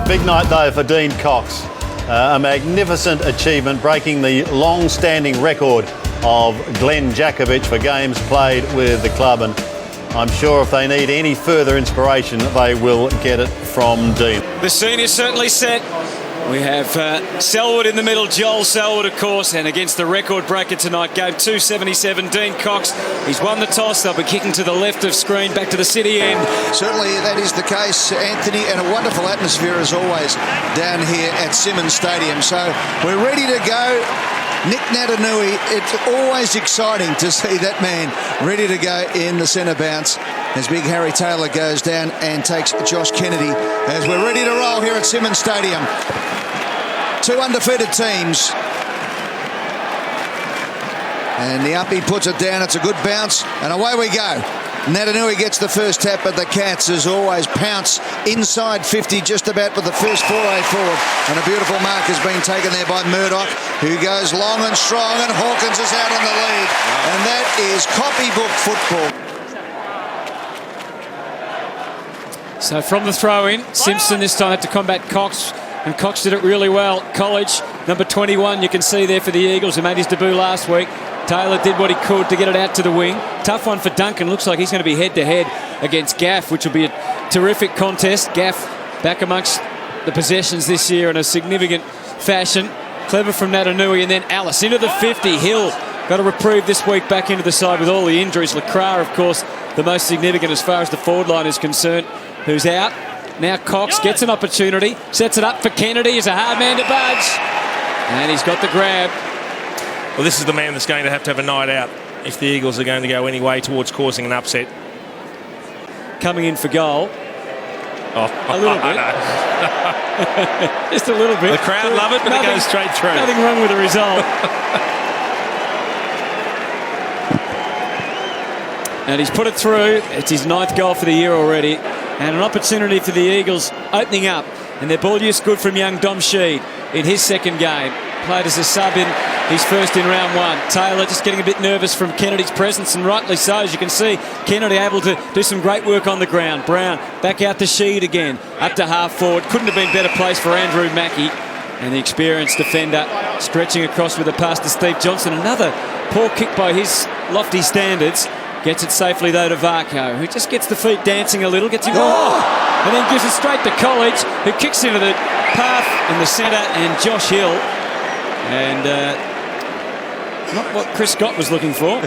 Big night though for Dean Cox. A magnificent achievement, breaking the long-standing record of Glenn Jakovich for games played with the club, and I'm sure if they need any further inspiration, they will get it from Dean. The scene is certainly set. We have Selwood in the middle, Joel Selwood, of course, and against the record breaker tonight, game 277, Dean Cox. He's won the toss. They'll be kicking to the left of screen, back to the city end. Certainly that is the case, Anthony, and a wonderful atmosphere as always down here at Simmons Stadium. So we're ready to go. Nick Natanui, it's always exciting to see that man ready to go in the centre bounce as big Harry Taylor goes down and takes Josh Kennedy as we're ready to roll here at Simmons Stadium. Two undefeated teams. And the uppie puts it down. It's a good bounce, and away we go. Natanui gets the first tap, but the Cats, as always, pounce inside 50 just about with the first foray forward. And a beautiful mark has been taken there by Murdoch, who goes long and strong, and Hawkins is out on the lead. And that is copybook football. So from the throw-in, Simpson this time had to combat Cox, and Cox did it really well. College, number 21, you can see there for the Eagles, who made his debut last week. Taylor did what he could to get it out to the wing. Tough one for Duncan. Looks like he's going to be head-to-head against Gaff, which will be a terrific contest. Gaff back amongst the possessions this year in a significant fashion. Clever from Natanui, and then Alice into the 50. Hill got a reprieve this week back into the side with all the injuries. Lacroix, of course, the most significant as far as the forward line is concerned, who's out. Now Cox gets an opportunity, sets it up for Kennedy. He's a hard man to budge, and he's got the grab. Well, this is the man that's going to have a night out if the Eagles are going to go any way towards causing an upset. Coming in for goal. Oh, a little bit. Just a little bit. The crowd love it, but it goes straight through. Nothing wrong with the result. And he's put it through. It's his 9th goal for the year already. And an opportunity for the Eagles opening up. And their ball use good from young Dom Sheed in his second game. Played as a sub in his first in round 1. Taylor just getting a bit nervous from Kennedy's presence, and rightly so. As you can see, Kennedy able to do some great work on the ground. Brown back out to Sheed again, up to half forward. Couldn't have been better place for Andrew Mackie. And the experienced defender stretching across with a pass to Steve Johnson. Another poor kick by his lofty standards. Gets it safely though to Varco, who just gets the feet dancing a little, gets him and then gives it straight to College, who kicks into the path in the centre, and Josh Hill. And not what Chris Scott was looking for.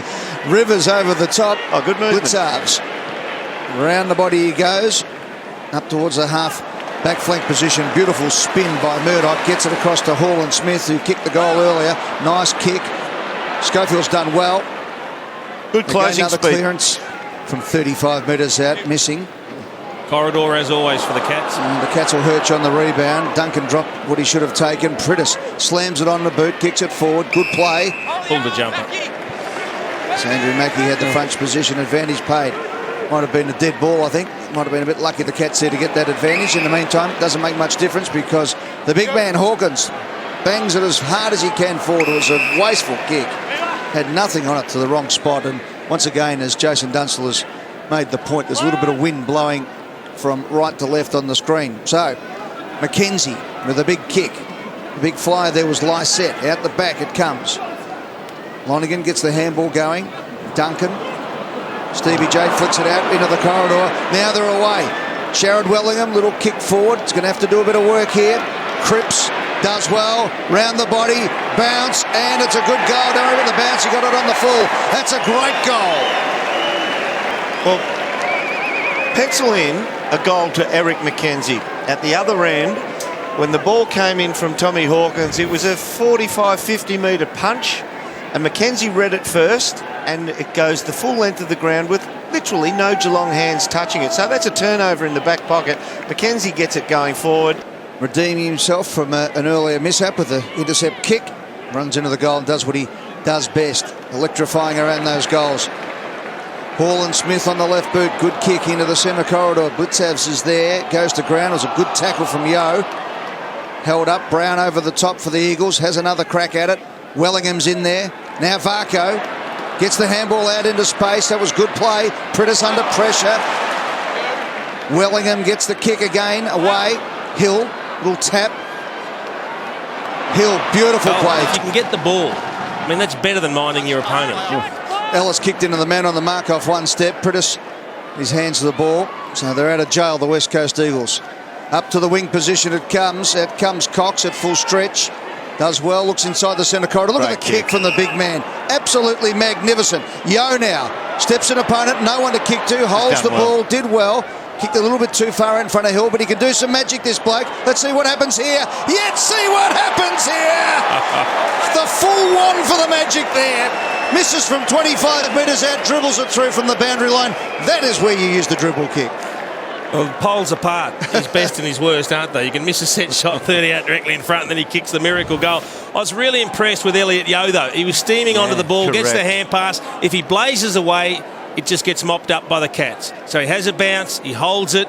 Rivers over the top. Oh, good movement. Blitzarves. Round the body he goes. Up towards the half back flank position. Beautiful spin by Murdoch. Gets it across to Hall and Smith, who kicked the goal earlier. Nice kick. Schofield's done well. Good closing another speed. Clearance from 35 metres out, missing. Corridor as always for the Cats. And the Cats will hurt you on the rebound. Duncan dropped what he should have taken. Prittis slams it on the boot, kicks it forward. Good play. Pulled the jumper. So Andrew Mackie had the front position advantage paid. Might have been a dead ball, I think. Might have been a bit lucky the Cats there to get that advantage. In the meantime, it doesn't make much difference because the big man, Hawkins, bangs it as hard as he can forward. It was a wasteful kick. Had nothing on it to the wrong spot. And once again, as Jason Dunstall has made the point, there's a little bit of wind blowing from right to left on the screen. So McKenzie with a big kick. The big flyer there was Lysette. Out the back it comes. Lonigan gets the handball going. Duncan. Stevie J flicks it out into the corridor. Now they're away. Sharrod Wellingham, little kick forward. It's going to have to do a bit of work here. Cripps does well. Round the body. Bounce. And it's a good goal. Don't worry about the bounce. He got it on the full. That's a great goal. Well, pencil in a goal to Eric McKenzie. At the other end, when the ball came in from Tommy Hawkins, it was a 45-50 metre punch, and McKenzie read it first, and it goes the full length of the ground with literally no Geelong hands touching it. So that's a turnover in the back pocket. McKenzie gets it going forward. Redeeming himself from an earlier mishap with the intercept kick. Runs into the goal and does what he does best. Electrifying around those goals. Hall and Smith on the left boot. Good kick into the centre corridor. Blitzavs is there. Goes to ground. It was a good tackle from Yo. Held up. Brown over the top for the Eagles. Has another crack at it. Wellingham's in there. Now Varco gets the handball out into space. That was good play. Prittis under pressure. Wellingham gets the kick again. Away. Hill Little tap. Hill, beautiful play. If you can get the ball, I mean, that's better than minding your opponent. Ellis kicked into the man on the mark off one step. Prittis, his hands to the ball. So they're out of jail, the West Coast Eagles. Up to the wing position it comes. Out comes Cox at full stretch. Does well, looks inside the centre corridor. Look at the kick from the big man. Absolutely magnificent. Yo now steps an opponent, no one to kick to, holds the ball, did well. Kicked a little bit too far in front of Hill, but he can do some magic, this bloke. Let's see what happens here. Let's see what happens here. The full one for the magic there. Misses from 25 metres out, dribbles it through from the boundary line. That is where you use the dribble kick. Well, poles apart. His best and his worst, aren't they? You can miss a set shot 30 out directly in front, and then he kicks the miracle goal. I was really impressed with Elliot Yeo, though. He was steaming onto the ball, gets the hand pass. If he blazes away, it just gets mopped up by the Cats. So he has a bounce, he holds it.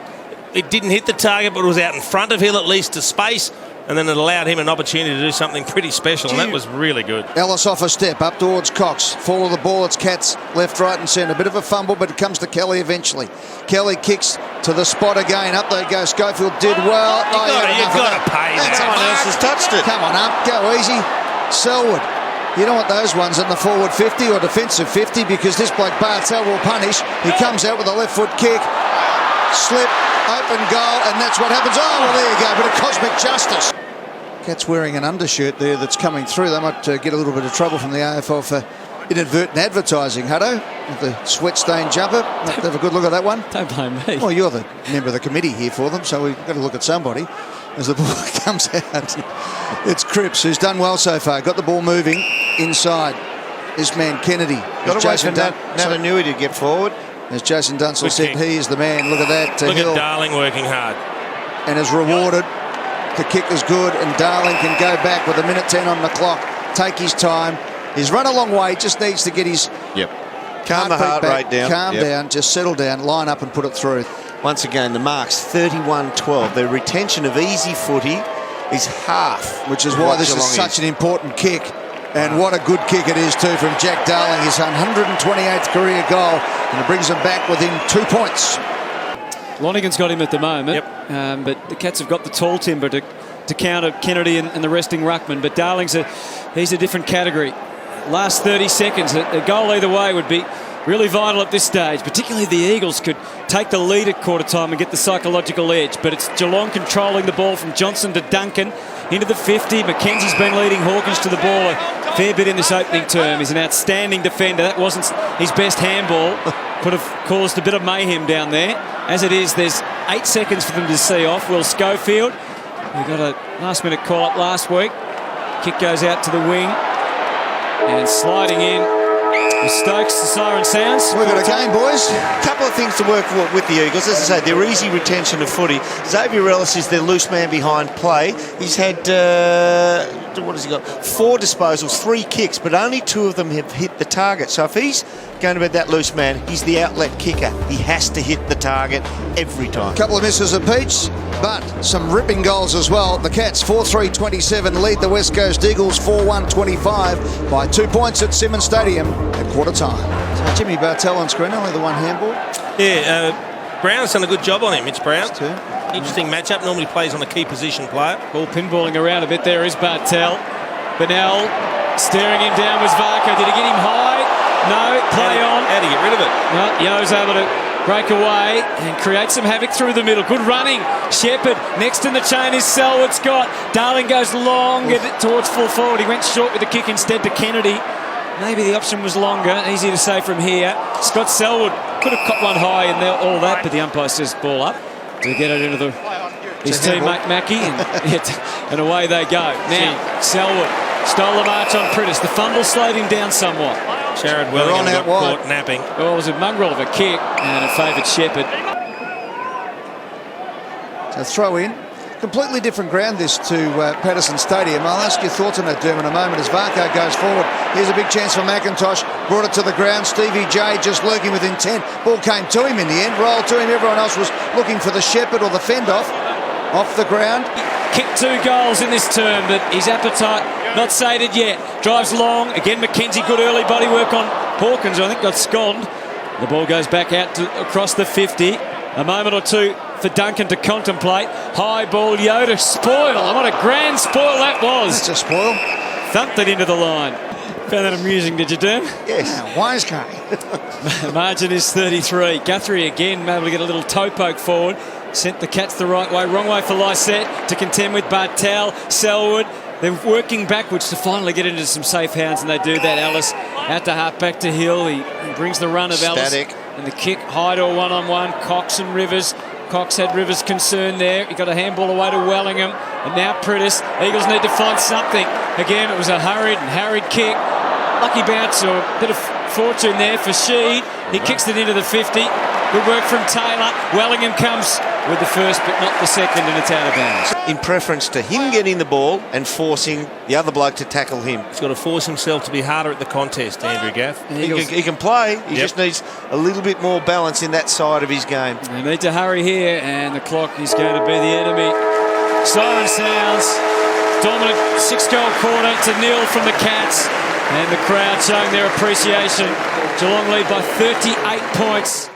It didn't hit the target, but it was out in front of Hill at least to space, and then it allowed him an opportunity to do something pretty special, and that was really good. Ellis off a step, up towards Cox. Fall of the ball, it's Cats left, right and centre. Bit of a fumble, but it comes to Kelly eventually. Kelly kicks to the spot again. Up they go. Schofield did well. You've got to pay. Someone else has touched it. Come on up, go easy. Selwood. You don't want those ones in the forward 50 or defensive 50 because this bloke Bartel will punish. He comes out with a left foot kick. Slip, open goal, and that's what happens. Oh, well, there you go. Bit of cosmic justice. Cat's wearing an undershirt there that's coming through. They might get a little bit of trouble from the AFL for inadvertent advertising, Hutto, with the sweat-stained jumper. Have a good look at that one. Don't blame me. Well, you're the member of the committee here for them, so we've got to look at somebody as the ball comes out. It's Cripps, who's done well so far. Got the ball moving inside. This man, Kennedy. Got to wait for Natanui to get forward. As Jason Dunsell said, he is the man. Look at that. Look Hill, at Darling working hard. and is rewarded. The kick is good, and Darling can go back with a minute 10 on the clock. Take his time. He's run a long way. Just needs to get his calm the heart rate down. Calm down. Just settle down. Line up and put it through. Once again, the marks 31-12. The retention of easy footy is half, which is why this is such an important kick. And what a good kick it is too from Jack Darling, his 128th career goal, and it brings them back within 2 points. Lonigan's got him at the moment, but the Cats have got the tall timber to counter Kennedy and the resting ruckman. But Darling's he's a different category. Last 30 seconds, a goal either way would be really vital at this stage. Particularly the Eagles could take the lead at quarter time and get the psychological edge. But it's Geelong controlling the ball from Johnson to Duncan into the 50. Mackenzie's been leading Hawkins to the ball a fair bit in this opening term. He's an outstanding defender. That wasn't his best handball. Could have caused a bit of mayhem down there. As it is, there's 8 seconds for them to see off. Will Schofield, who got a last-minute call-up last week. Kick goes out to the wing. And sliding in with Stokes, the siren sounds. We've got a game, boys. A couple of things to work with the Eagles. As I say, their easy retention of footy. Xavier Ellis is their loose man behind play. He's had, what has he got? 4 disposals, 3 kicks, but only 2 of them have hit the target. So if he's going to be that loose man, he's the outlet kicker. He has to hit the target every time. A couple of misses apiece, but some ripping goals as well. The Cats 4-3-27 lead the West Coast Eagles 4-1-25 by 2 points at Simmons Stadium at quarter time. So Jimmy Bartel on screen, only the one handball. Yeah, Brown's done a good job on him, Mitch Brown. Interesting matchup, normally plays on a key position player. Ball pinballing around a bit there is Bartel. Bennell staring him down was Varco. Did he get him high? No, play on. How to get rid of it? Well, Yo's able to break away and create some havoc through the middle. Good running. Shepherd. Next in the chain is Selwood Scott. Darling goes long towards full forward. He went short with the kick instead to Kennedy. Maybe the option was longer. Easy to say from here. Scott Selwood could have caught one high and all that, but the umpire says ball up to get it into his teammate Mackie, and away they go. Now, Selwood stole the march on Prittis. The fumble slowed him down somewhat. Jared Wellingham got caught napping. Well, it was a mongrel of a kick, and it favoured Shepherd. So throw in. Completely different ground this to Patterson Stadium. I'll ask your thoughts on that, Derm, in a moment as Varco goes forward. Here's a big chance for McIntosh. Brought it to the ground. Stevie J just lurking with intent. Ball came to him in the end. Rolled to him. Everyone else was looking for the Shepherd or the fend-off. Off the ground. Kicked 2 goals in this term, but his appetite not sated yet. Drives long. Again, Mackenzie, good early body work on Hawkins, I think got sconned. The ball goes back out across the 50. A moment or two for Duncan to contemplate. High ball, Yoda, spoil. And what a grand spoil that was. It's a spoil. Thumped it into the line. Found that amusing, did you, Derm? Yes. Yeah, wise guy. Margin is 33. Guthrie again able to get a little toe poke forward. Sent the Cats the right way. Wrong way for Lysette to contend with Bartel, Selwood. They're working backwards to finally get into some safe hands, and they do that. Ellis out to half, back to Hill. He brings the run of Static. Ellis. And the kick, Hydor one-on-one. Cox and Rivers. Cox had Rivers concerned there. He got a handball away to Wellingham. And now Pritis. Eagles need to find something. Again, it was a harried kick. Lucky bounce or a bit of fortune there for Sheed. He kicks it into the 50. Good work from Taylor. Wellingham comes with the first but not the second, and it's out of bounds. In preference to him getting the ball and forcing the other bloke to tackle him. He's got to force himself to be harder at the contest, Andrew Gaff. He can play. He just needs a little bit more balance in that side of his game. They need to hurry here, and the clock is going to be the enemy. Siren sounds. Dominant 6-goal quarter to nil from the Cats, and the crowd showing their appreciation. Geelong lead by 38 points.